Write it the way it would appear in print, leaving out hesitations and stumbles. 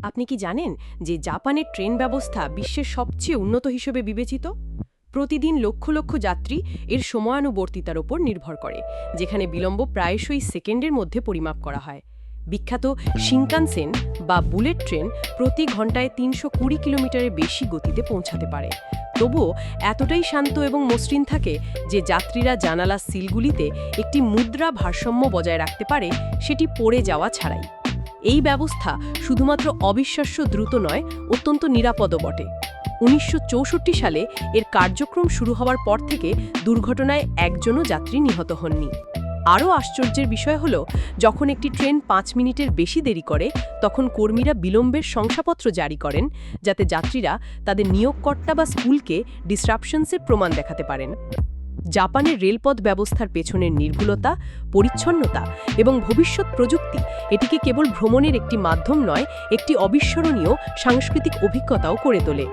আপনি কি জানেন যে জাপানের ট্রেন ব্যবস্থা বিশ্বের সবচেয়ে উন্নত হিসেবে বিবেচিত? প্রতিদিন লক্ষ লক্ষ যাত্রী এর সময়ানুবর্তিতার ওপর নির্ভর করে, যেখানে বিলম্ব প্রায়শই সেকেন্ডের মধ্যে পরিমাপ করা হয়। বিখ্যাত শিনকানসেন বা বুলেট ট্রেন প্রতি ঘন্টায় ৩২০ কিলোমিটারের বেশি গতিতে পৌঁছাতে পারে। তবুও এতটাই শান্ত এবং মসৃণ থাকে যে যাত্রীরা জানালা সিলগুলিতে একটি মুদ্রা ভারসাম্য বজায় রাখতে পারে, সেটি পড়ে যাওয়া ছাড়াই। এই ব্যবস্থা শুধুমাত্র অবিশ্বাস্য দ্রুত নয়, অত্যন্ত নিরাপদও বটে। ১৯৬৪ সালে এর কার্যক্রম শুরু হওয়ার পর থেকে দুর্ঘটনায় একজনও যাত্রী নিহত হননি। আরও আশ্চর্যের বিষয় হল, যখন একটি ট্রেন ৫ মিনিটের বেশি দেরি করে, তখন কর্মীরা বিলম্বের শংসাপত্র জারি করেন, যাতে যাত্রীরা তাদের নিয়োগকর্তা বা স্কুলকে ডিসরাপশনসের প্রমাণ দেখাতে পারেন। জাপানের রেলপথ ব্যবস্থার পেছনের নির্ভুলতা, পরিচ্ছন্নতা এবং ভবিষ্যৎ প্রযুক্তি এটিকে কেবল ভ্রমণের একটি মাধ্যম নয়, একটি অবিস্মরণীয় সাংস্কৃতিক অভিজ্ঞতাও করে তোলে।